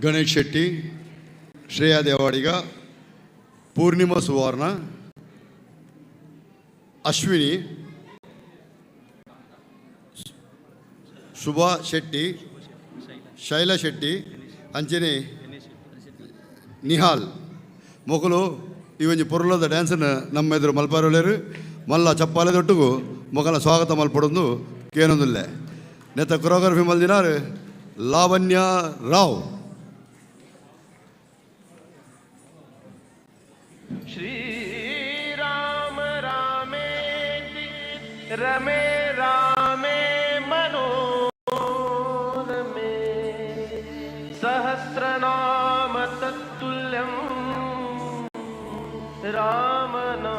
ಗಣೇಶ್ ಶೆಟ್ಟಿ, ಶ್ರೇಯಾ ದೇವಾಡಿಗ, ಪೂರ್ಣಿಮಾ ಸುವರ್ಣ, ಅಶ್ವಿನಿ, ಶುಭಾ ಶೆಟ್ಟಿ, ಶೈಲಾ ಶೆಟ್ಟಿ, ಅಂಚನೆ ನಿಹಾಲ್ ಮೊಗಲು ಇವೊಂಜಿ ಪೊರ್ಲದ ಡ್ಯಾನ್ಸನ್ನು ನಮ್ಮ ಎದುರು ಮಲ್ಪಾರೋಲೇರು ಮಲ್ಲ ಚಪ್ಪಾಲೆ ದೊಟ್ಟುಗು ಮೊಗಲ ಸ್ವಾಗತ ಮಲ್ಪಡೊಂದು ಕೇನೊಂದಿಲ್ಲ. ನೆತ್ತ ಕೊರಿಯೋಗ್ರಫಿ ಮಲ್ದಿನಾರು ಲಾವಣ್ಯ ರಾವ್. ಶ್ರೀರಾಮ ರಾಮೇತಿ ರಮೇ ರಾಮೇ ಮನೋರಮೇ ಸಹಸ್ರನಾಮ ತತ್ತುಲ್ಯಂ ರಾಮನಾಮ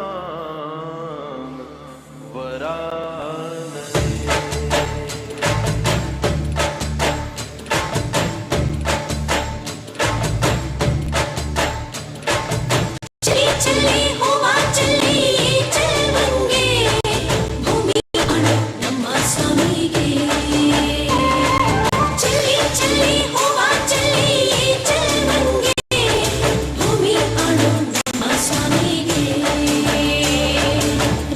ವರಾನನೆ. ಚಲಿ ಹೋವಾ ಚಲಿ ಚಲವಂಗೆ ಭೂಮಿ ಅಣ ನಮ್ಮ ಸ್ವಾಮಿಗೆ. ಚಲಿ ಚಲಿ ಹೋವಾ ಚಲಿ ಚಲವಂಗೆ ಭೂಮಿ ಅಣ ನಮ್ಮ ಸ್ವಾಮಿಗೆ.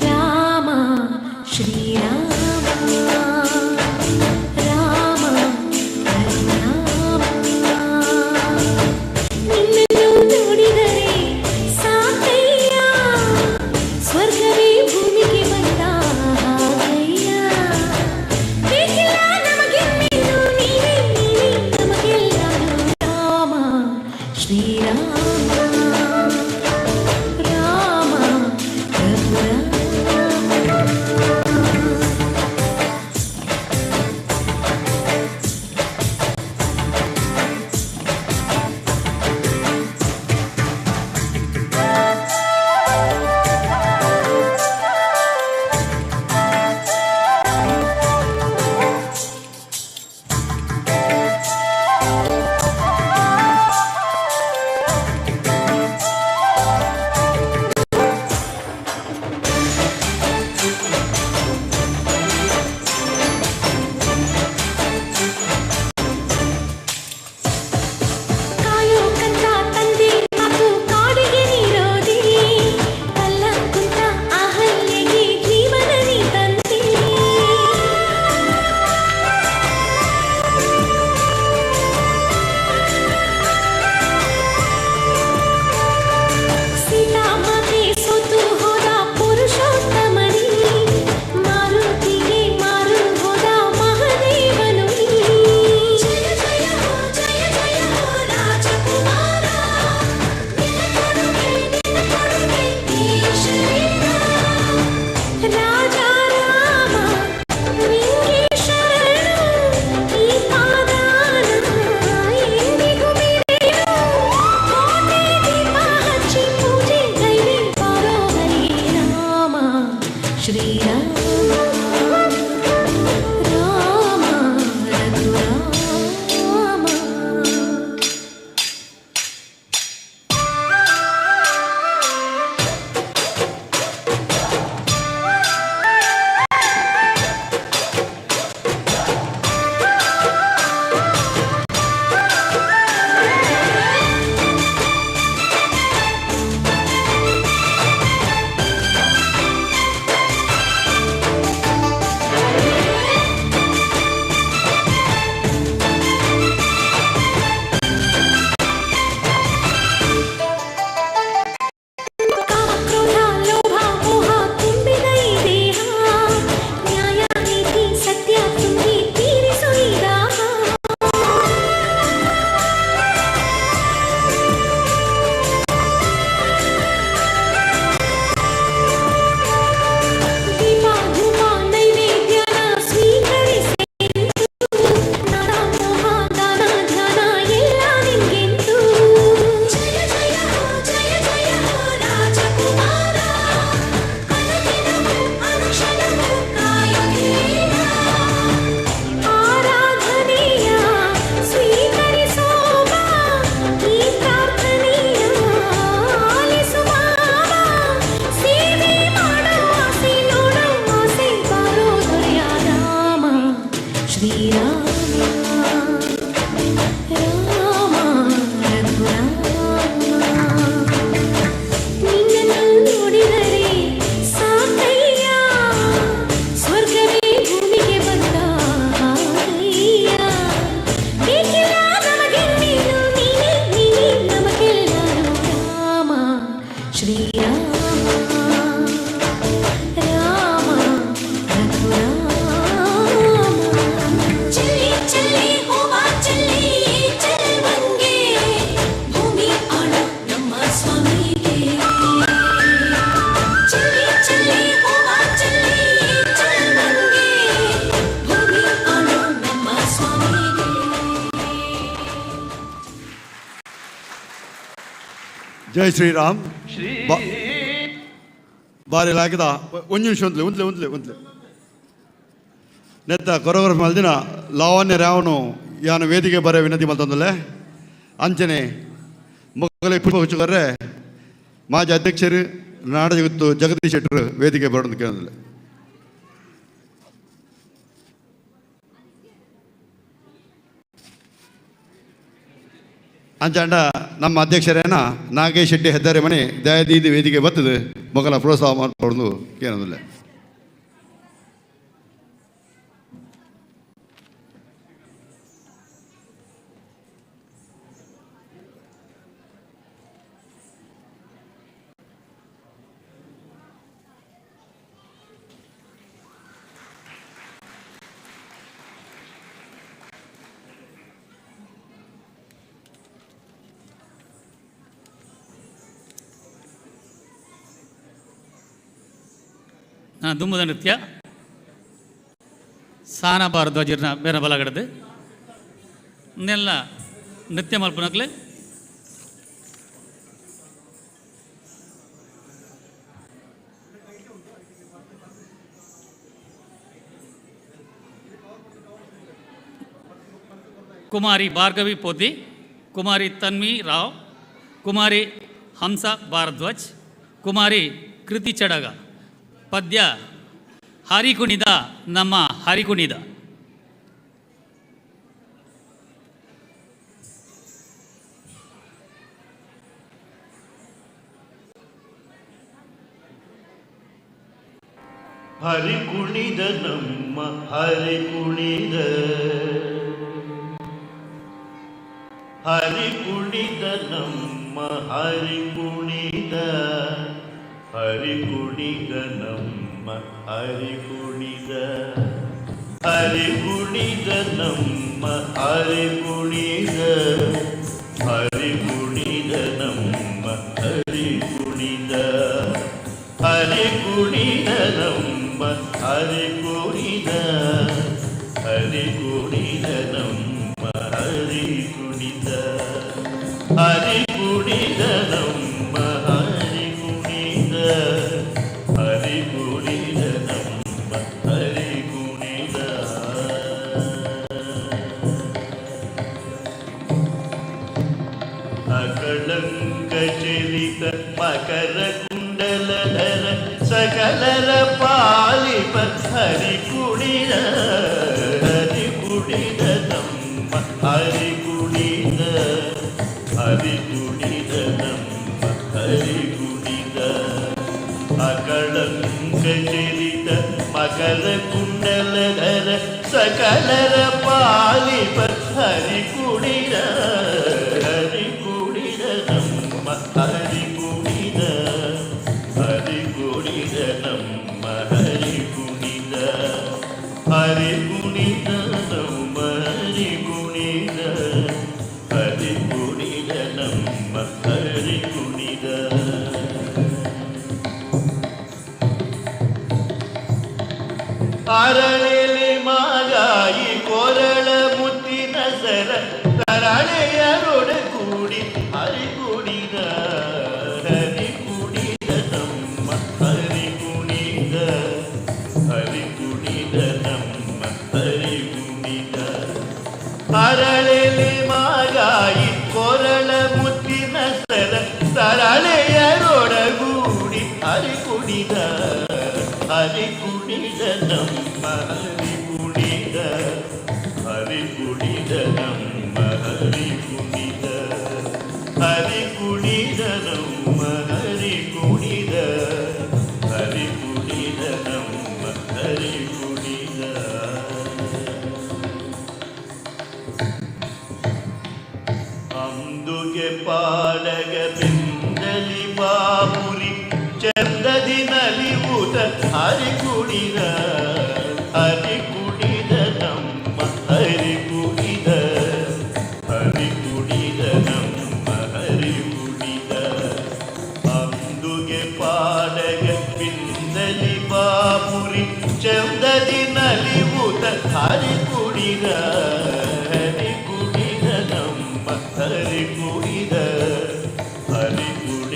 ರಾಮ ಶ್ರೀರಾಮ ರಾಮ ರಾಮ ನಿನ್ನನ್ನು ನೋಡಿದರೆ ಸಾಕಯ್ಯ ಜೈ ಶ್ರೀರಾಮ್. श्री ಬಾರಿ ಲಾಗಿದ ಒಂದು ನಿಮಿಷ ಒಂದ್ಲೆ ನೆತ್ತ ಕೊರೋಗ್ರಫಿ ಮಲ್ದಿನ ಲಾವಣ್ಯ ರಾವನು ಯಾನು ವೇದಿಕೆ ಬರೋ ವಿನಂತಿ ಮಲ್ತಂದಲೆ ಅಂಚನೆ ಮಗಲ ಹುಚ್ಚುಕರ್ರೆ ಮಾಜಿ ಅಧ್ಯಕ್ಷರು ನಾಡಜಗತ್ತು ಜಗದೀಶ್ ಶೆಟ್ಟರು ವೇದಿಕೆ ಬರೋದು ಕೇಳಿದ್ರೆ ಅಂಚಾಂಡ ನಮ್ಮ ಅಧ್ಯಕ್ಷರೇನ ನಾಗೇಶ್ ಶೆಟ್ಟಿ ಹೆದ್ದಾರಿ ಮನೆ ದಯಾದೀದಿ ವೇದಿಕೆ ಬರ್ತದೆ ಮಗನ ಪ್ರೋತ್ಸಾಹ ಮಾಡ್ಕೊಡೋದು ಕೇಳೋದಿಲ್ಲ. ದುಮ್ಮದ ನೃತ್ಯ ಸಾನ ಭಾರದ್ವಾಜರ್ನ ಬೇರೆ ಬಲಗಡದು ಇನ್ನೆಲ್ಲ ನೃತ್ಯ ಮಲ್ಪನಕ್ಲೆ ಕುಮಾರಿ ಭಾರ್ಗವಿ ಪೋತಿ, ಕುಮಾರಿ ತನ್ವಿ ರಾವ್, ಕುಮಾರಿ ಹಂಸ ಭಾರದ್ವಾಜ್, ಕುಮಾರಿ ಕೃತಿ ಚಡಗ. ಪದ್ಯ ಹಾರಿಕುಣಿದ ನಮ್ಮ ಹಾರಿಕುಣಿದ. ಹರಿ ಕುಣಿದ ನಮ್ಮ ಹರಿ ಕುಣಿದ, ಹರಿ ಕುಣಿದ ನಮ್ಮ ಹರಿ ಕುಣಿದ, ಹರಿ ಕುಣಿದ ನಮ್ಮ ಹರಿ ಕುಣಿದ, ಹರಿ ಕುಣಿದ ನಮ್ಮ ಹರಿ ಕುಣಿದ, ಹರಿ ಕುಣಿದ ನಮ್ಮ ಹರಿ ಕುಣಿದ, ಹರಿ ಕುಣಿದ ನಮ್ಮ ಹರಿ ಕುಣಿದ, ಹರಿ ಕುಣಿದ ನಮ್ಮ ಹರಿ ಕುಣಿದ, ಹರಿ ಕುಣಿದ ನಮ್ಮ ಹರಿ ಕುಣಿದ, ಹರಿ ಕುಣಿದ ನಮ್ಮ ಹರಿ ಕುಣಿದ. ಅಕಳಂಕ ಚಲಿತ ಮಕರ ಕುಂಡಲಧರ ಸಕಲರ ಪಾಲಿಪ ಹರಿ ಕುಣಿದ, ಹರಿ ಕುಣಿದ ನಮ್ಮ ಹರಿ ಕುಣಿದ, ಹರಿ ಕುಣಿದ ನಮ್ಮ ಹರಿ ಕುಣಿದ. ಅಕಳಂಕ ಚಲಿತ ಮಕರ ಕುಂಡಲಧರ ಸಕಲರ ಪಾಲಿಪ ಹರಿ ಕುಣಿದ, ಹರಿ ಕುಣಿದ ನಮ್ಮ ಹರಿ ಕುಣಿದ, ಹರಿ ಕುಣಿದ ನಮ್ಮ ಹರಿ ಕುಣಿದ, ಹರಿ ಕುಣಿದ ನಮ್ಮ ಹರಿ ಕುಣಿದ, ಹರಿ ಕುಣಿದ ನಮ್ಮ ಹರಿ ಕುಣಿದ. ಅರಳೆಲೆ ಮಾಗಾಯಿ ಕೊರಳ ಮುತ್ತಿನ ಸರ ತರಳೆಯರೊಡಗೂಡಿ ಹರಿ ಕುಣಿದ, ಹರಿ ಕುಣಿದ ನಮ್ಮ ಹರಿ ಕುಣಿದ, ಹರಿ ಕುಣಿದ ನಮ್ಮ ಹರಿ ಕುಣಿದ. ಅರಳೆಲೆ ಮಾಗಾಯಿ ಕೊರಳ ಮುತ್ತಿನ ಸರ ತರಳೆಯರೊಡಗೂಡಿ ಹರಿ ಕುಣಿದ, ಹರಿ ಕುಣಿದ ನಮ್ಮ ಹರಿ ಕುಣಿದ, ಹರಿ ಕುಣಿದ ನಮ್ಮ ಹರಿ ಕುಣಿದ, ಹರಿ ಕುಣಿದ ನಮ್ಮ ಹರಿ ಕುಣಿದ, ಹರಿ ಕುಣಿದ ನಮ್ಮ ಹರಿ ಕುಣಿದ. ಅಂದುಗೆ ಪಾಡಗ ಬಿಂದಲಿ ಬಾಪುರಿ ಚಂದದಿ ನಲಿವುದ ಹರಿ ಕುಣಿದ, ಹರಿ ಕುಣಿದ ನಮ್ಮ ಹರಿ ಕುಣಿದ, ಹರಿ ಕುಣಿದ ನಮ್ಮ ಹರಿ ಕುಣಿದ. ಅಂದುಗೆ ಪಾಡಗ ಬಿಂದಲಿ ಬಾಪುರಿ ಚಂದದಿ ನಲಿವುದ ಹರಿ ಕುಣಿದ, ಹರಿ ಕುಣಿದ ನಮ್ಮ ಹರಿ ಕುಣಿದ, ಹರಿ ಕುಣಿದ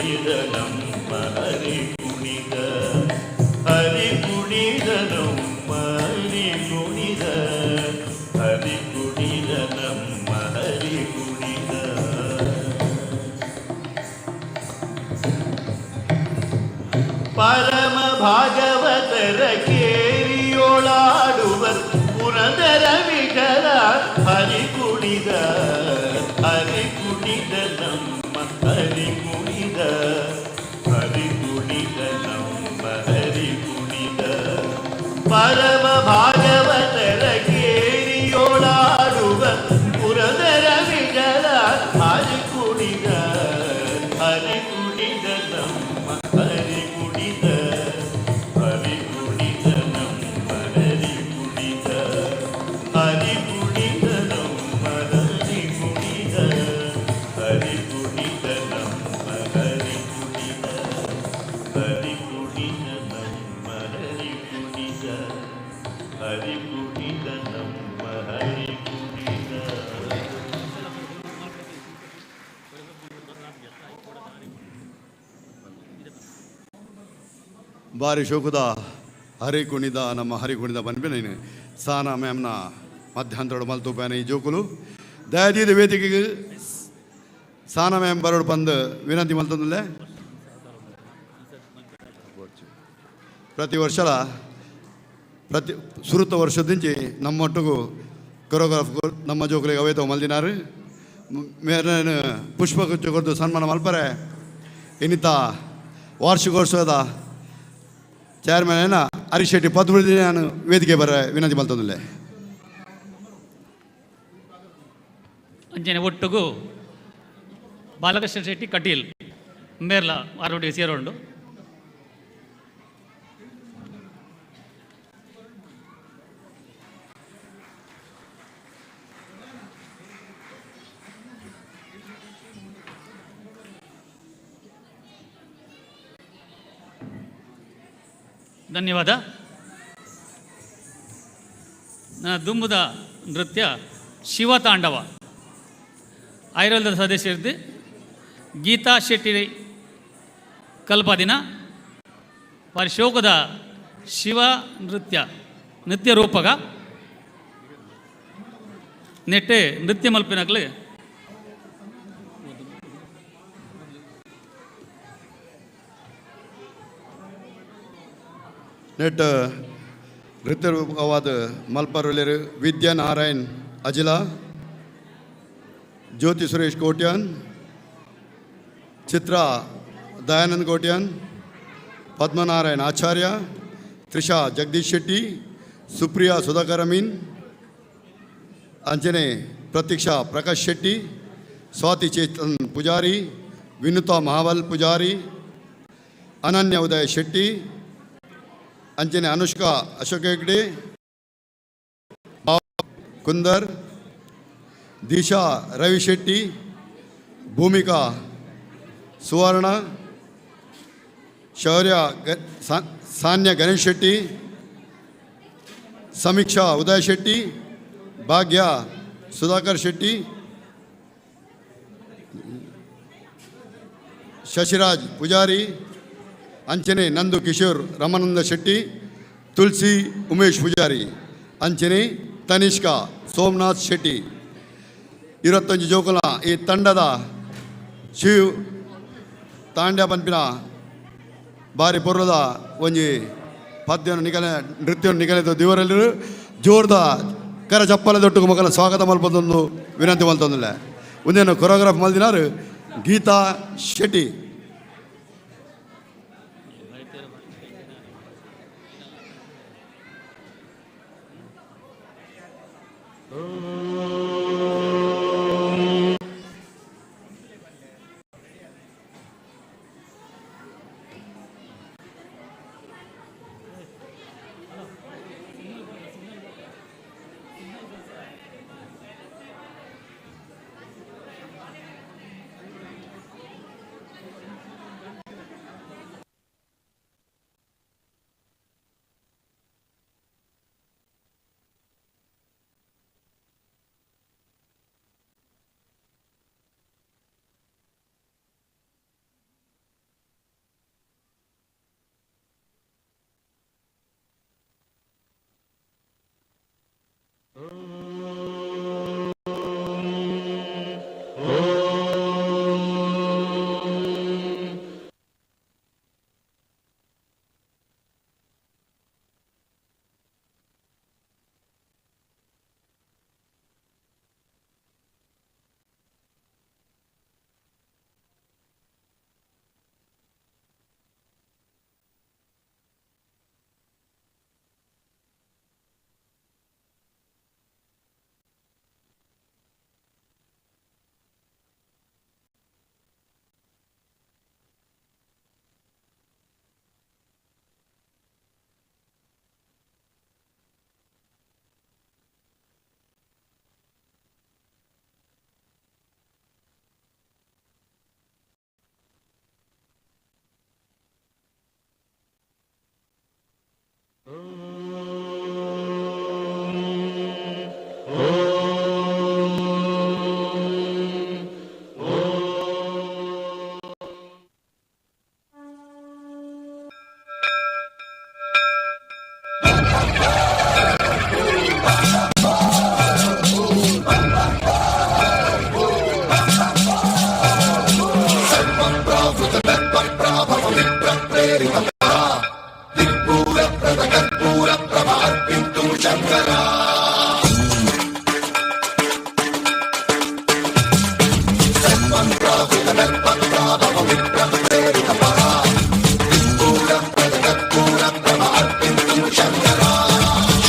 ಭಾಗವತರ ಕೇರಿಯೋಳಾಡುವ ಪುರಂದರ ವಿಠಲ ಹರಿ ಕುಣಿದ ನಮ್ಮ ಹರಿ ಕುಣಿದ ನಮ್ಮ ಹರಿ ಕುಣಿದ ಪರಮ ಭಾಗವತರ ಕೇರಿಯೋಳಾಡುವ ಪುರಂದರ ವಿಠಲ ಹರಿ ಕುಣಿದ ನಮ್ಮ ಹರಿ ಕುಣಿದ ನಮ್ಮ ಹರಿ ಕುಣಿದ ಹರಿ ಕುಣಿದ ನಮ್ಮ ಹರಿ ಕುಣಿದ ಹರಿ ಕುಣಿದ ನಮ್ಮ ಹರಿ ಕುಣಿದ ಹರಿ ಕುಣಿದ ನಮ್ಮ ಹರಿ ಕುಣಿದ ಹರಿ ಕುಣಿದ ನಮ್ಮ ಹರಿ ಕುಣಿದ. ಬಾರಿ ಶೋಕದ ಹರಿ ಕುಣಿದ ನಮ್ಮ ಹರಿ ಕುಣಿದ ಬಂದ್ಬಿನ ಸಾನಾ ಮ್ಯಾಮ್ನ ಮಧ್ಯಾಂತರ ಮಲ್ತೋಪ್ಯಾನ ಈ ಜೋಕುಲು ದಯದೀದ ವೇದಿಕೆಗೆ ಸಾನಾ ಮ್ಯಾಮ್ ಬರೋಡು ಬಂದು ವಿನಂತಿ ಮಲ್ತಂದಿಲ್ಲ. ಪ್ರತಿ ಸುರುತ ವರ್ಷದಿಂಚಿ ನಮ್ಮೊಟ್ಟಿಗೂ ಕೊರಿಯೋಗ್ರಾಫರ್ ನಮ್ಮ ಜೋಕುಲಿಗೆ ಅವೈತವ ಮಲ್ದಿನಾರು ಮೇರೇನು ಪುಷ್ಪಗುಚ್ಚ ಕೊಟ್ಟು ಸನ್ಮಾನ ಮಲ್ಪರೆ ಇನ್ನಿತ ವಾರ್ಷಿಕೋತ್ಸವದ ಚೇರ್ಮನ್ ಏನ ಹರೀಶ್ ಶೆಟ್ಟಿ ಪದ್ಮೂರ್ತಿ ನಾನು ವೇದಿಕೆ ಬರ ವಿನಂತಿ ಮಲ್ತಂದಿಲ್ಲ. ಅಂಚನೆ ಒಟ್ಟಿಗೂ ಬಾಲಕೃಷ್ಣ ಶೆಟ್ಟಿ ಕಟೀಲ್ ಮೇರ್ಲ ಆರೋಡಿ ಸೇರೋಂಡು ಧನ್ಯವಾದ. ನನ್ನ ದುಂಬುದ ನೃತ್ಯ ಶಿವತಾಂಡವ ಐರಲ್ದ ಸದಸ್ಯರಿದ್ದು ಗೀತಾ ಶೆಟ್ಟಿ ಕಲ್ಪದಿನ ವಾರಿ ಶೋಕದ ಶಿವ ನೃತ್ಯ ರೂಪಗ ನೆಟ್ಟೆ ನೃತ್ಯ ಮಲ್ಪಿನಕ್ಲೆ ನೆಟ್ ನೃತ್ಯ ರೂಪಕವಾದ ಮಲ್ಪರ್ವಲಿಯರು ವಿದ್ಯಾನಾರಾಯಣ್ ಅಜಿಲ, ಜ್ಯೋತಿ ಸುರೇಶ್ ಕೋಟ್ಯಾನ್, ಚಿತ್ರಾ ದಯಾನಂದ್ ಕೋಟ್ಯಾನ್, ಪದ್ಮನಾರಾಯಣ್ ಆಚಾರ್ಯ, ತ್ರಿಷಾ ಜಗದೀಶ್ ಶೆಟ್ಟಿ, ಸುಪ್ರಿಯಾ ಸುಧಾಕರ್ ಅಮೀನ್, ಅಂಜನೆ ಪ್ರತೀಕ್ಷಾ ಪ್ರಕಾಶ್ ಶೆಟ್ಟಿ, ಸ್ವಾತಿ ಚೇತನ್ ಪೂಜಾರಿ, ವಿನುತಾ ಮಹಾವಲ್ ಪೂಜಾರಿ, ಅನನ್ಯ ಉದಯ್ ಶೆಟ್ಟಿ, ಅಂಜನೆ ಅನುಷ್ಕಾ ಅಶೋಕ್ ಹೆಗ್ಡೆ, ಕುಂದರ್, ದಿಶಾ ರವಿ ಶೆಟ್ಟಿ, ಭೂಮಿಕಾ ಸುವರ್ಣ, ಶೌರ್ಯ ಸಾನ್ಯ ಗಣೇಶ್ ಶೆಟ್ಟಿ, ಸಮೀಕ್ಷಾ ಉದಯ್ ಶೆಟ್ಟಿ, ಭಾಗ್ಯ ಸುಧಾಕರ್ ಶೆಟ್ಟಿ, ಶಶಿರಾಜ್ ಪೂಜಾರಿ, ಅಂಚನೆ ನಂದು ಕಿಶೋರ್ ರಮಾನಂದ ಶೆಟ್ಟಿ, ತುಳಸಿ ಉಮೇಶ್ ಪೂಜಾರಿ, ಅಂಚನೆ ತನಿಷ್ಕಾ ಸೋಮನಾಥ್ ಶೆಟ್ಟಿ. 25 ಜೋಕುಲ ಈ ತಂಡದ ಶಿವ್ ತಾಂಡ್ಯ ಪಂಪಿನ ಬಾರಿ ಪೊರ್ರದ ಒಂಜಿ ಪದ್ಯವನ್ನು ನೃತ್ಯವನ್ನು ನಿಗಲಿದ ದೇವರೆಲ್ಲರೂ ಜೋರ್ದ ಕರ ಚಪ್ಪಲದೊಟ್ಟಿಗೆ ಮಕ್ಕಳ ಸ್ವಾಗತ ಮಲ್ಪದೊಂದು ವಿನಂತಿ ಮಲ್ತೊಂದಿಲ್ಲ. ಒಂದೇನು ಕೊರಿಯೋಗ್ರಾಫ್ ಮಲ್ದಿನಾರು ಗೀತಾ ಶೆಟ್ಟಿ.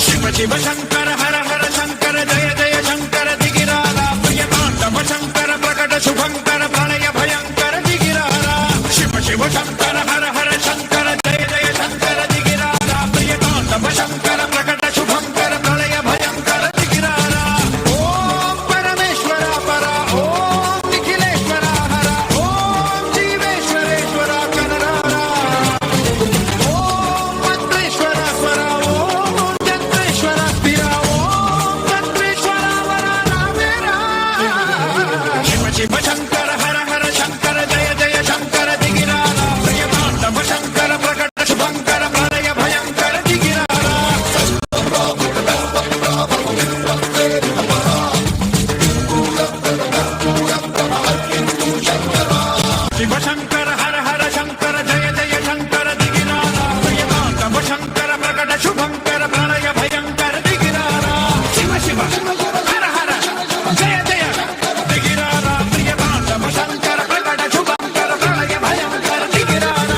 శివ శివ శంకర హర హర శంకర జయ జయ శంకర దిగిరాల ప్రియతాండవ శంకర ప్రకట శుభంకర ప్రళయ భయంకర దిగిరాల శివ శివ శంకర హర హర శంకర జయ జయ శంకర దిగిరాల ప్రియతాండవ శంకర ప్రకట శుభంకర ప్రళయ భయంకర దిగిరాల ఓం పరమేశ్వర పర ఓం నిఖిలేశ్వర హర ఓం జీవేశ్వరేశ్వర కనరార ఓం మంత్రేశ్వర స్వర ఓం చంద్రేశ్వర స్థిర ఓం చంద్రేశ్వర వర రామేరా శివ శివ శంకర హర హర శంకర జయ జయ శంకర దిగిరాల ప్రియతాండవ శంకర ప్రకట శుభంకర ప్రళయ భయంకర దిగిరాల శివ శంకర హర హర శంకర జయ జయ శంకర దిగిరాల ప్రియతాండవ శంకర ప్రకట శుభంకర ప్రళయ భయంకర దిగిరాల శివ శివ హర హర జయ జయ దిగిరాల ప్రియతాండవ శంకర ప్రకట శుభంకర ప్రళయ భయంకర దిగిరాల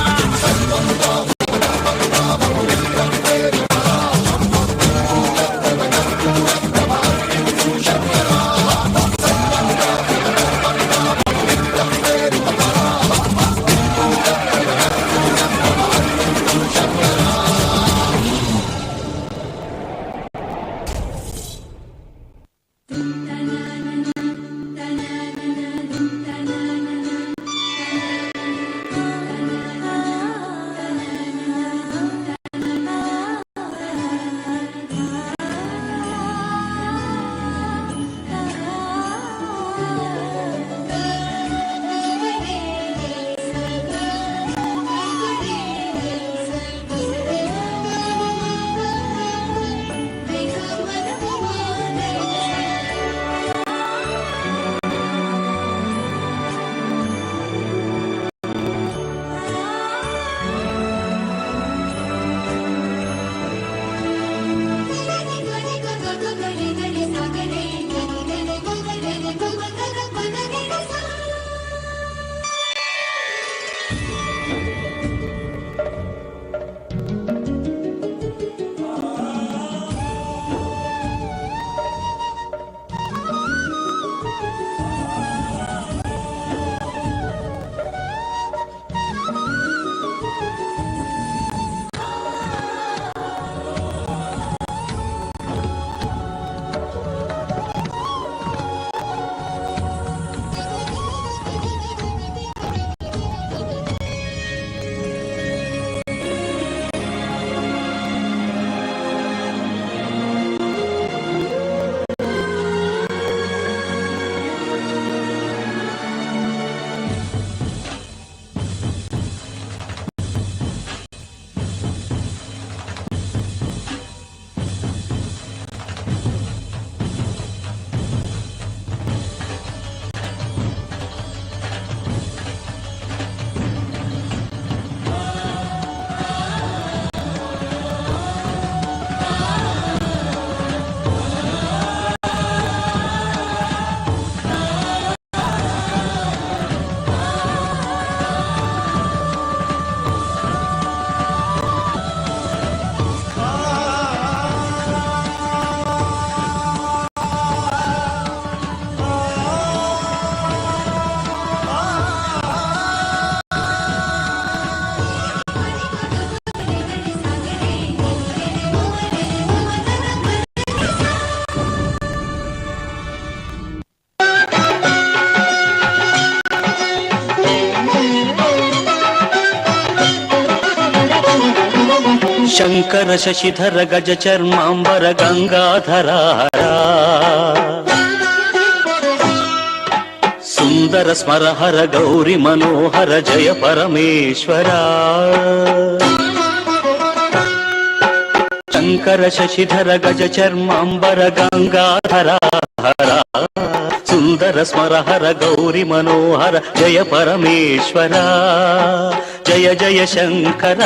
శంకర శశిధర గజ చర్మాంబర గంగాధరారా సుందర స్మరహర గౌరి మనోహర జయ పరమేశ్వరా శంకర శశిధర గజ చర్మాంబర గంగాధరా సుందర స్మరహర గౌరి మనోహర జయ పరమేశ్వరా జయ జయ శంకర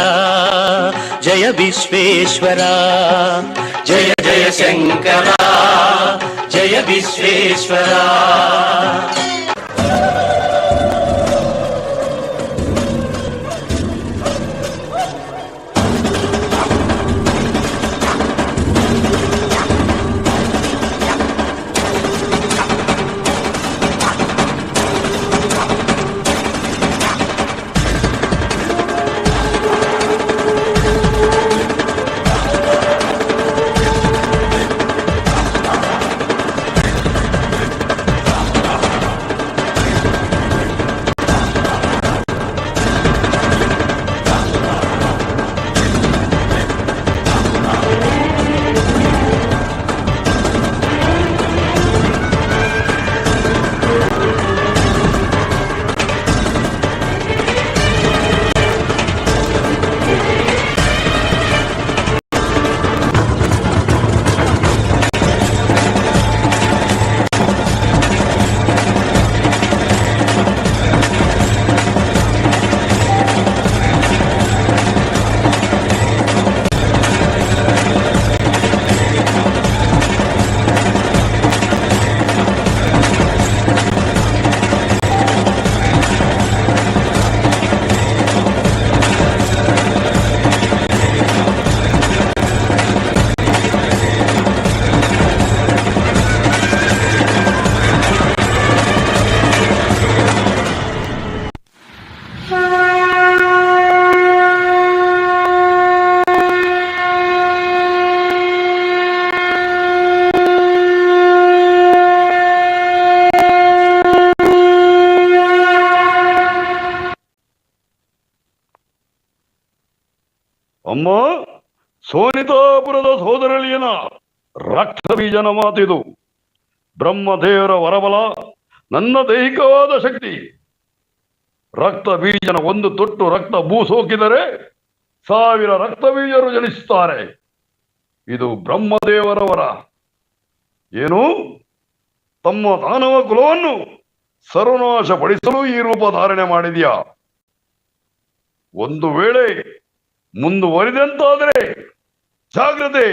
జయ విశ్వేశ్వరా జయ జయ శంకర జయ విశ్వేశ్వరా ಅಮ್ಮ, ಸೋನಿತಾಪುರದ ಸೋದರಳಿಯನ ರಕ್ತ ಬೀಜನ ಮಾತಿದು. ಬ್ರಹ್ಮದೇವರ ವರಬಲ, ನನ್ನ ದೈಹಿಕವಾದ ಶಕ್ತಿ. ರಕ್ತ ಬೀಜನ ಒಂದು ತೊಟ್ಟು ರಕ್ತ ಬೂಸೋಕಿದರೆ 1000 ರಕ್ತ ಬೀಜರು ಜನಿಸುತ್ತಾರೆ. ಇದು ಬ್ರಹ್ಮದೇವರ ವರ. ಏನು, ತಮ್ಮ ದಾನವ ಕುಲವನ್ನು ಸರ್ವನಾಶ ಪಡಿಸಲು ಈ ರೂಪ ಧಾರಣೆ ಮಾಡಿದ್ಯಾ? ಒಂದು ವೇಳೆ ಮುಂದುವರಿದಂತಾದರೆ ಜಾಗ್ರತೆ.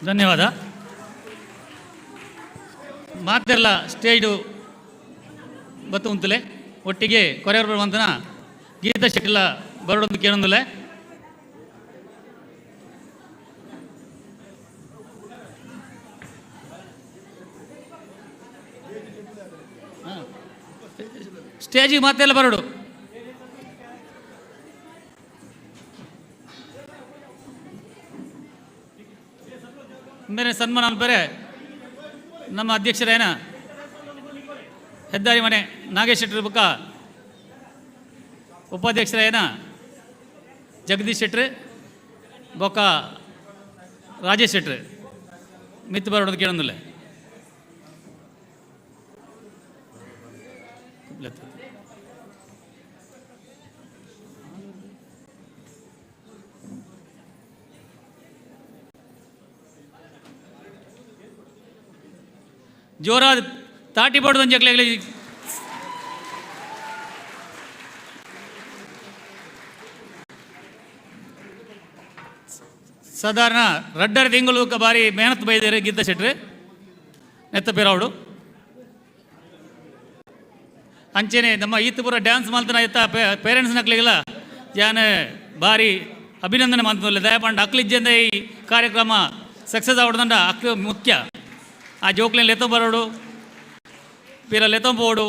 ಧನ್ಯವಾದ. ಮಾತೆಲ್ಲ ಸ್ಟೇಜು ಬತ್ತು ಉಂತಲೆ ಒಟ್ಟಿಗೆ ಕೊರೆಯವರು ಬರುವಂತನ ಗೀತಾ ಶೆಟ್ಟಿಲ ಬರೋಡೊಂದು ಕೇಳೊಂದಿಲ್ಲ. ಸ್ಟೇಜಿಗೆ ಮಾತೆಲ್ಲ ಬರೋಡು. ಮೇರೆ ಸನ್ಮಾನ ಬೇರೆ ನಮ್ಮ ಅಧ್ಯಕ್ಷರೇನ ಹೆದ್ದಾರಿ ಮನೆ ನಾಗೇಶ್ ಶೆಟ್ಟಿ ಬುಕ್ಕ, ಉಪಾಧ್ಯಕ್ಷರೇನ ಜಗದೀಶ್ ಶೆಟ್ಟಿ ಬೊಕ್ಕ ರಾಜೇಶ್ ಶೆಟ್ಟಿ ಮಿತ್ತು ಬರೋದು ಕೇಳೊಂದಿಲ್ಲ. ಜೋರಾದ ತಾಟಿ ಬಡ್ದು ಜಗ್ಲಾಗಲಿ. ಸಾಧಾರಣ ರಡ್ಡರ ತಿಂಗಳು ಬಾರಿ ಮೆಹನತ್ ಬೈದಾರೆ ಗೀತಾ ಶೆಟ್ಟಿ ನೆತ್ತ ಪೇರಾವಡು ಅಂಚೆನೆ ನಮ್ಮ ಈತ ಪೂರ ಡ್ಯಾನ್ಸ್ ಮಾಡ್ತಾನೆ ಇತ್ತ ಪೇರೆಂಟ್ಸ್ ನಕ್ಲಿಗೆಲ್ಲ ಜಾನ ಭಾರಿ ಅಭಿನಂದನೆ ಮಾಡ್ತಿಲ್ಲ. ದಯಪಂಡ ಅಕ್ಲಿಜ್ಜಂದ ಈ ಕಾರ್ಯಕ್ರಮ ಸಕ್ಸಸ್ ಆವಡ್ದಂಡ ಅಕ್ಕ ಮುಖ್ಯ. ಆ ಜೋಕ್ಲೇನು ಲೆತ್ತ ಬರೋಡು ಪೀರ ಲೆತ್ತಂಬೋಡು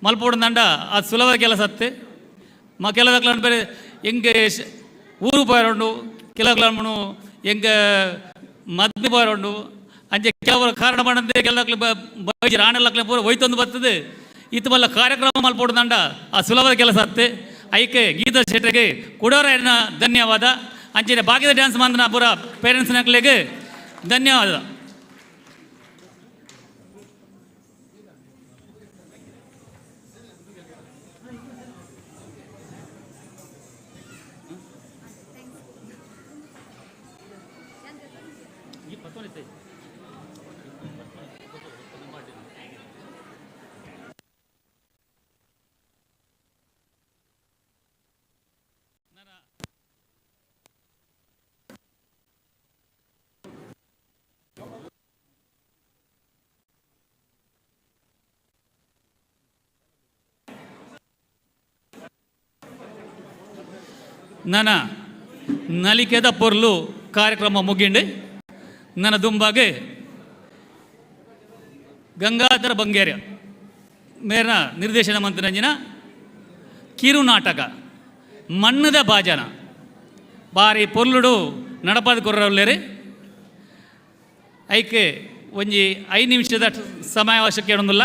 ಮಲ್ಪೋಡು ದಂಡ ಅದು ಸುಲಭ ಕೆಲಸ ಅತ್ತೆ. మా కెలదక్లను పేరు ఎంగ ఊరు పోయారు కెలదక్లను ఎంగ ಮದ್ದು ಬಾರೋಂಡು ಅಂಚೆ ಕೆಲವರು ಕಾರಣ ಮಾಡಂತೆ ಕೆಲದಕ್ಲೆ ಬೈಜಿ ರಾಣೆಲ್ಲಕ್ಲೆ ಪೂರ ಒಯ್ತೊಂದು ಬರ್ತದೆ ಇತ್ತು ಮಲ್ಲ ಕಾರ್ಯಕ್ರಮ ಮಲ್ಪೊಡ್ದಂಡ ಆ ಸುಲಭದ ಕೆಲಸ ಅತ್ತೆ ಐಕೆ ಗೀತಾ ಶೆಟ್ಟರಿಗೆ ಕೊಡೋರ ಧನ್ಯವಾದ ಅಂಚೆ ಬಾಕಿದ ಡ್ಯಾನ್ಸ್ ಮಂದನ ಪೂರ ಪೇರೆಂಟ್ಸ್ ನಕ್ಲೆಗೆ ಧನ್ಯವಾದ. ನನ್ನ ನಲಿಕೆದ ಪೊರ್ಲು ಕಾರ್ಯಕ್ರಮ ಮುಗಿಂಡು ನನ್ನ ದುಂಬಾಗೆ ಗಂಗಾಧರ ಬಂಗೇರಿ ಮೇರ್ನ ನಿರ್ದೇಶನ ಮಂತ್ರಿನಂಜಿನ ಕಿರು ನಾಟಕ ಮಣ್ಣದ ಬಾಜನ ಬಾರಿ ಪೊರ್ಲುಡು ನಡಪಾದ ಕೊರ್ರವ್ಲೇರಿ ಐಕೆ ಒಂಜಿ 5 ನಿಮಿಷದ ಸಮಯಾವಶ್ಯಕ ಕೇಳೋದಿಲ್ಲ.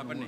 ಬನ್ನಿ.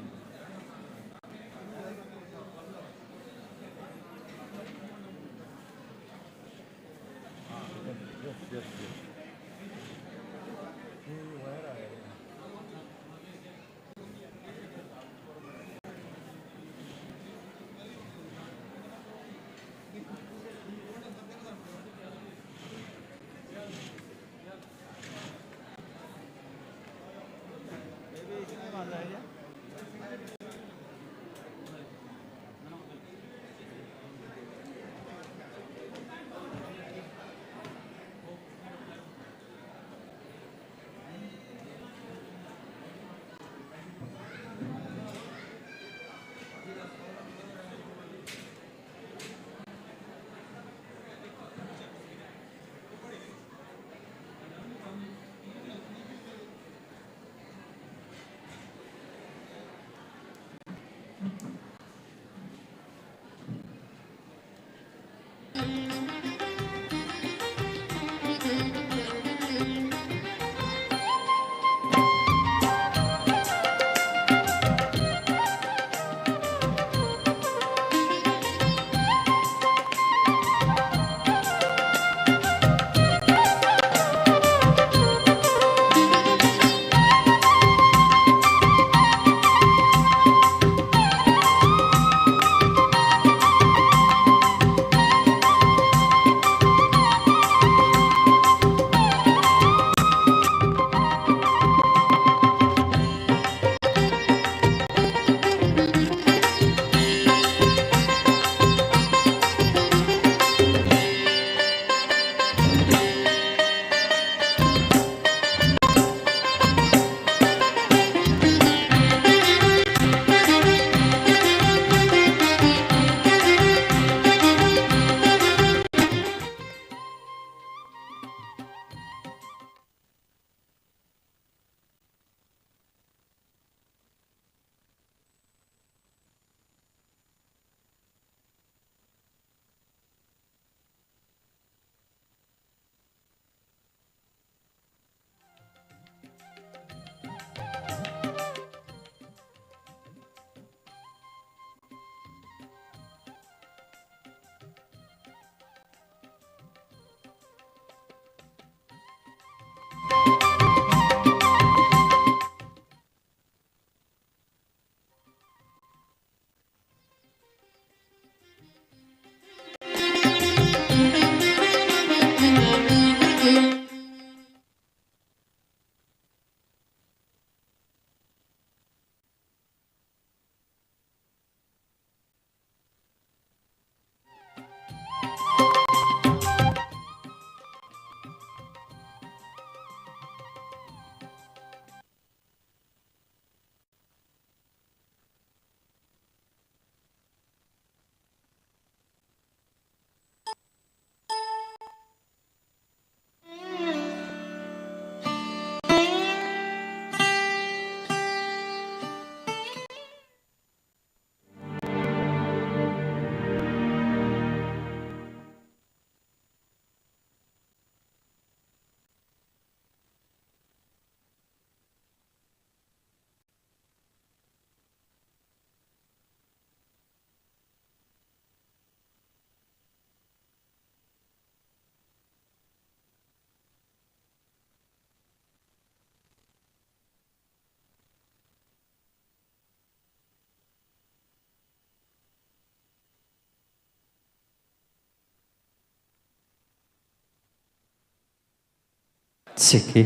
ಸಿಕ್ಕಿ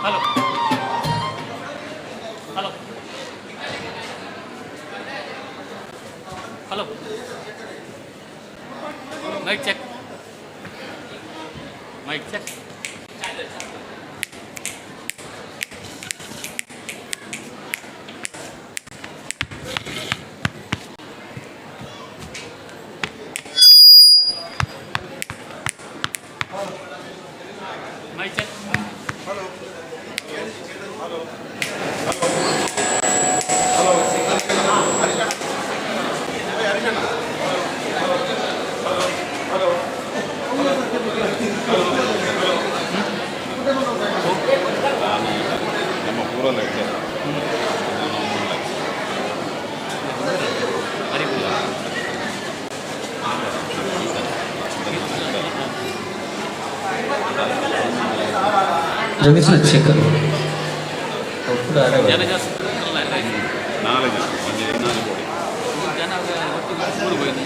hello hello hello mic check mic check mic check ಜಗದೀಶ್ವರ ಚಿಕ್ಕ ಜನ ಜಾಸ್ತಿ ಜನ ಒಟ್ಟಿಗೆ ಊರಿಗೆ ಹೋಯ್ತು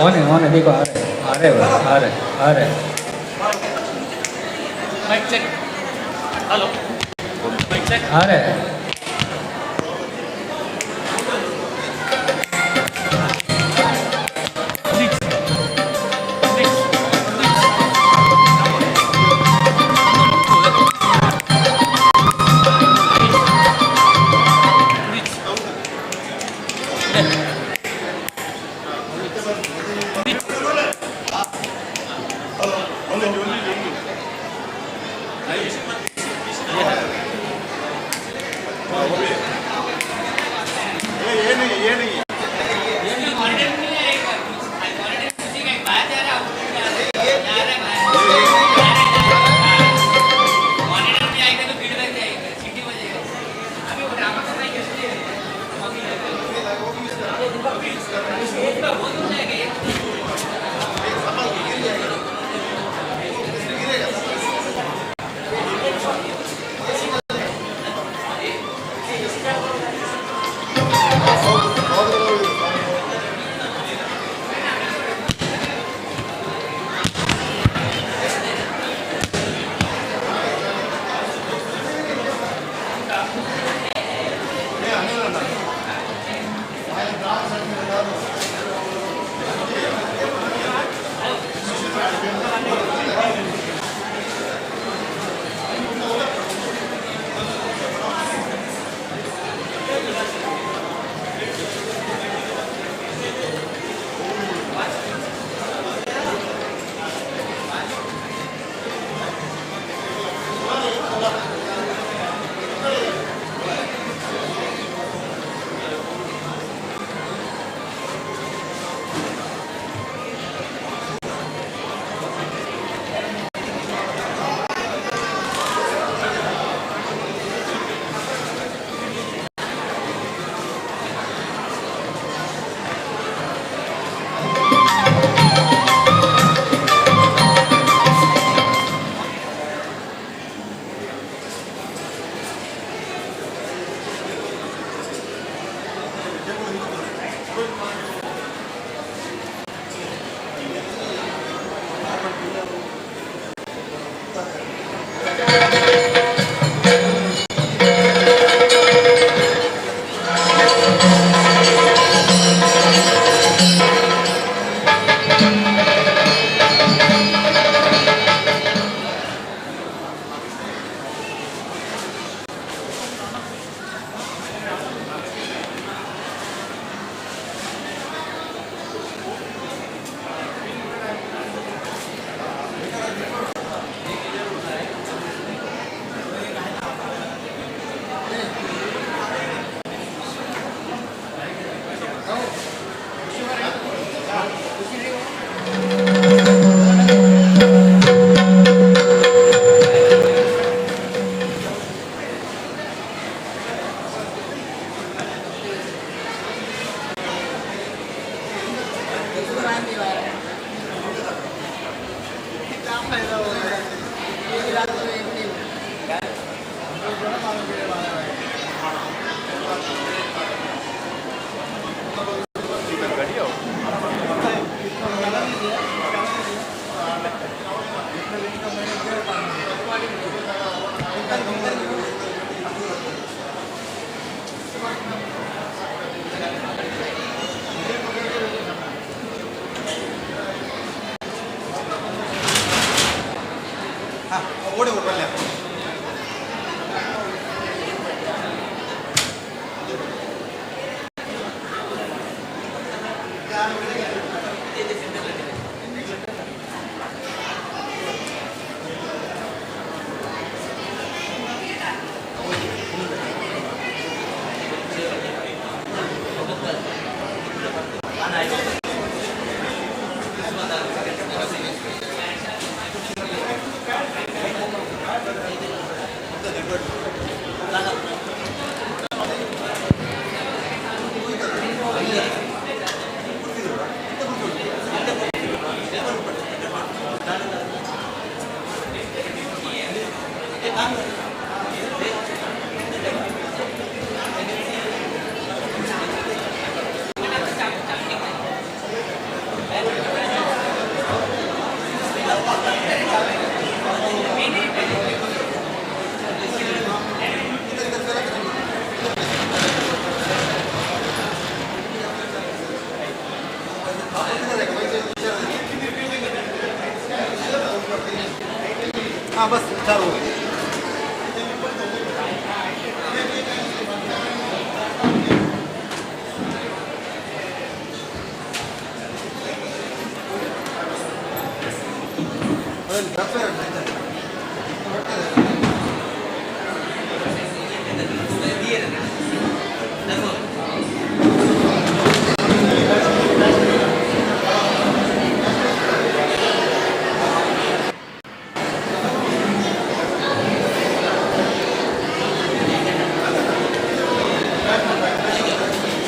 ओने देखो आ रहे mic check hello mic check आ रहे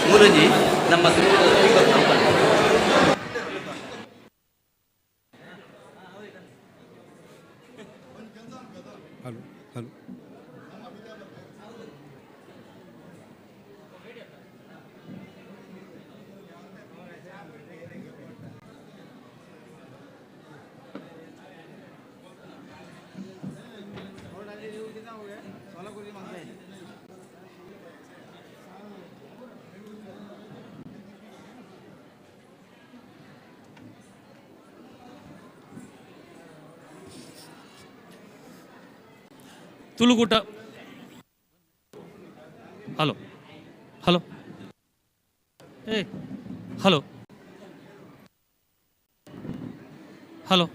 ಮೂರನೇ ನಮ್ಮ ತುಳುಕೂಟ. Hello hello hello hello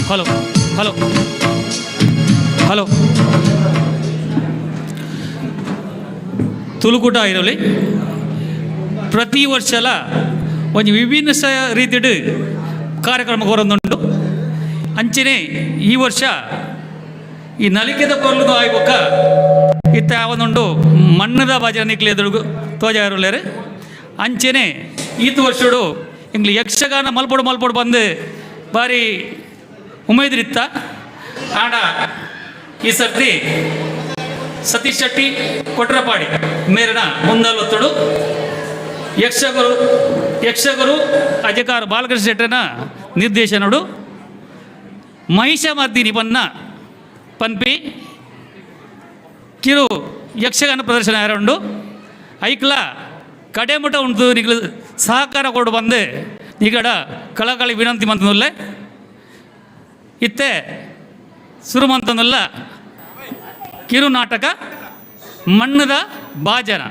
hello hello hello ತುಳುಕೂಟ ಇರಲಿ ಪ್ರತಿ ವರ್ಷಲ ಒಂದು ವಿಭಿನ್ನ ರೀತಿಯ ಕಾರ್ಯಕ್ರಮ ಹೊರೊಂದುಂಟು. ಅಂಚನೆ ಈ ವರ್ಷ ಈ ನಲಿಕೆದ ಕೊರ್ಲು ಆಯ್ಬೇಕ ಇತ್ತ ಯಾವೊಂದುಂಡು ಮಣ್ಣದ ಭಜನೆ ನಿಕ್ಲಿ ಎದುರು ತೋಜಾರುಲೇರು. ಅಂಚನೆ ಈತ ವರ್ಷಡು ಇಂಗ್ಲಿ ಯಕ್ಷಗಾನ ಮಲ್ಪೊಡು ಬಂದು ಭಾರಿ ಉಮೇದ್ರಿತ್ತ ಆಡ ಈ ಸರ್ತಿ ಸತೀಶ್ ಶೆಟ್ಟಿ ಕೊಟ್ರಪಾಡಿ ಮೇರನ ಮುಂದಾಲೊತ್ತಡು ಯಕ್ಷಗುರು ಅಜಕಾರ ಬಾಲಕೃಷ್ಣ ಶೆಟ್ಟನ ನಿರ್ದೇಶನಡು ಮಹಿಷಮರ್ದಿನಿ ಪನ್ನ ಪನ್ಪಿ ಕಿರು ಯಕ್ಷಗಾನ ಪ್ರದರ್ಶನ ಯಾರುಂಡು ಐಕ್ಲ ಕಡೆಮುಟ ಉಂಟು ನಿಗ್ಲು ಸಹಕಾರ ಕೊಡು ಬಂದು ನಿಗಡ ಕಳಕಳಿ ವಿನಂತಿ ಮಂತನುಲ್ಲೆ ಇತ್ತೆ ಸುರುಮಂತನುಲ್ಲ ಕಿರು ನಾಟಕ ಮಣ್ಣದ ಬಾಜನ.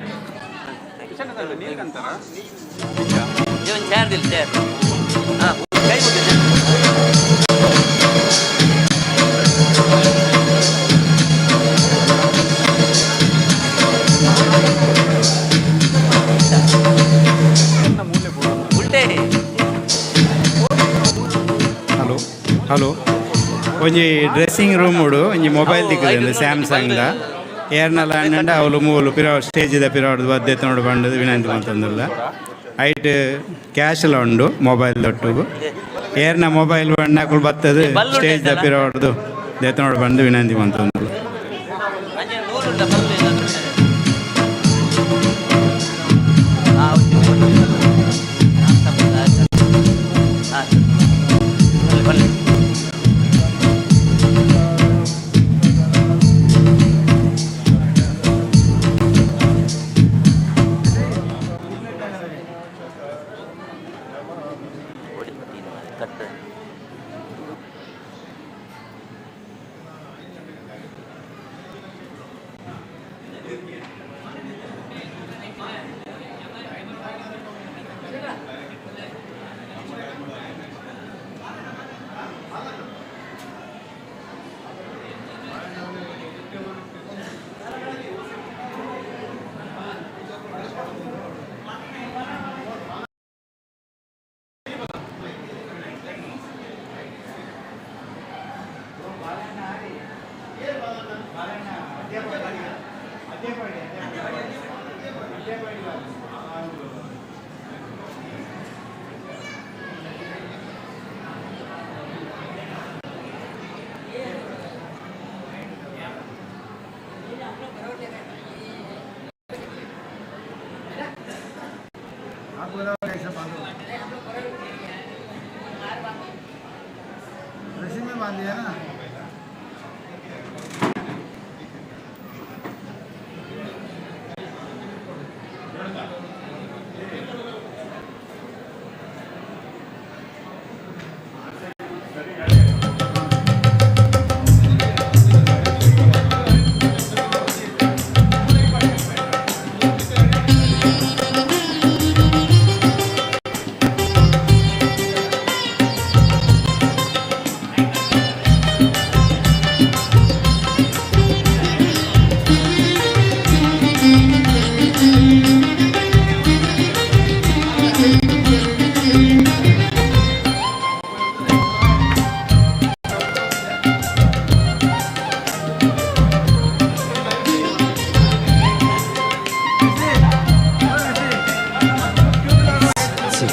ಹಲೋ ಒಂಜಿ ಡ್ರೆಸ್ಸಿಂಗ್ ರೂಮ್ ಉಡು ಒಂಜಿ ಮೊಬೈಲ್ ದಿಕ್ಕುದು ಸ್ಯಾಮ್ಸಂಗ್ದ ಏರ್ನಲ್ಲ ಅಂಡ ಅವಳು ಮೂಲು ಸ್ಟೇಜಿದ ಪಿರಾಡ್ ಬದ್ದೆ ನೋಡು ಬಂದು ವಿನಂತಿ ಅಂತಂದಿಲ್ಲ ಐಟ್ ಕ್ಯಾಶ್ ಎಲ್ಲ ಉಂಡು ಮೊಬೈಲ್ ದೊಟ್ಟುಗು ಏರ್ನ ಮೊಬೈಲ್ ಬಣ್ಣಗಳು ಬರ್ತದೆ ಸ್ಟೇಜ್ದ ಪಿರಾಡ್ದು ದೆತ್ತನೋಡು ಬಂದು ವಿನಂತಿ ಅಂತಂದಿಲ್ಲ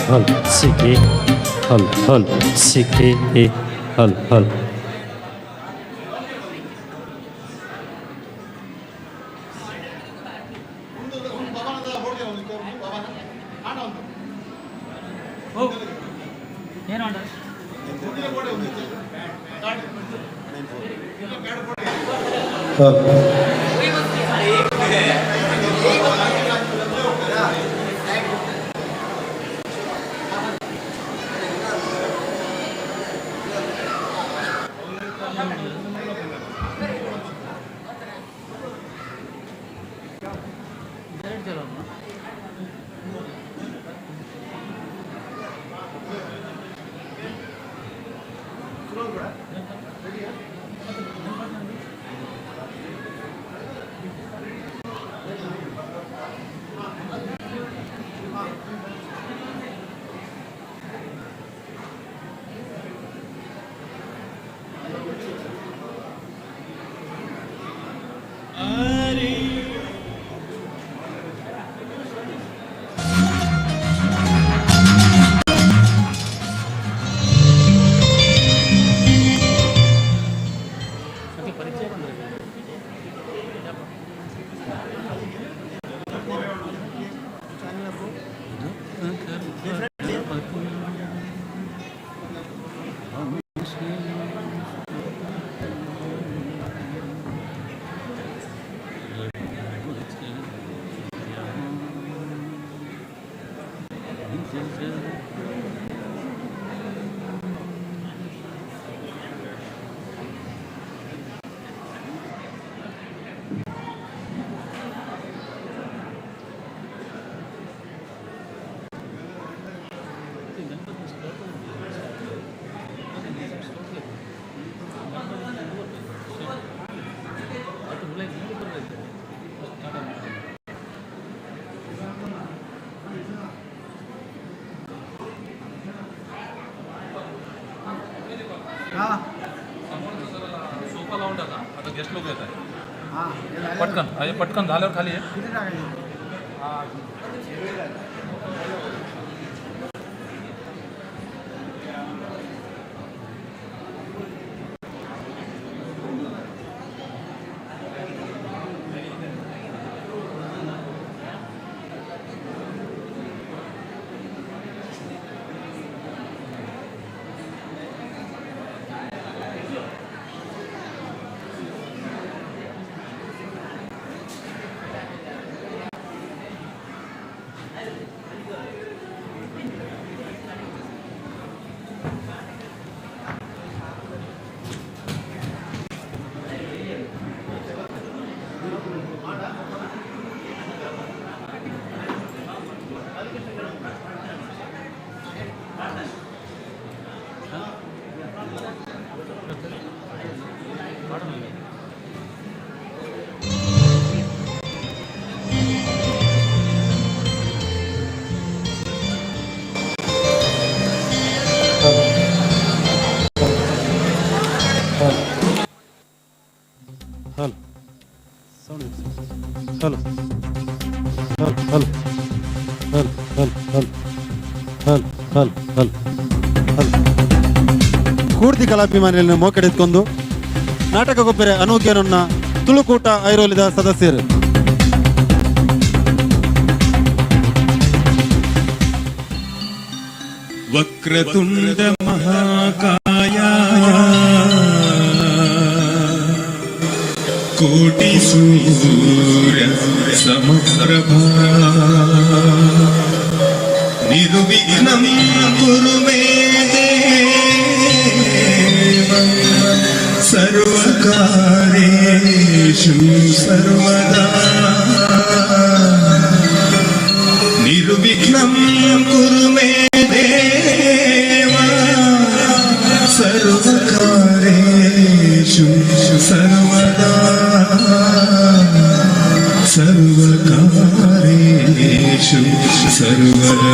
hal siki hal siki hal लोक येत आहे पटकन पटकन झाल्यावर खाली आहे hello hello hello hello hello hello hello hello hello ಕೂರ್ತಿ ಕಲಾಭಿಮಾನಿಗಳನ್ನು ಮೋಕೆಡೆತ್ಕೊಂಡು ನಾಟಕ ಗೊಬ್ಬರ ಅನೂಗ್ಯನನ್ನ ತುಳುಕೂಟ ಐರೋಲಿದ ಸದಸ್ಯರು ವಕ್ರತುಂಡ ಮಹಾಕಾಯ ಕೋಟಿ ಸೂರ್ಯ ಸಮಪ್ರಭಾ ನಿರ್ವಿಘ್ನಂ ಕುರು ಮೇ ದೇವ ಸರ್ವಕಾರ್ಯೇಷು ಸರ್ವದಾ ನಿರ್ವಿಘ್ನಂ ಕುರು ಮೇ ದೇವ ಸರ್ವಕಾರ್ಯೇಷು ಸರ್ವದಾ ಸರ್ವಕಾರ್ಯೇಷು ಸರ್ವದಾ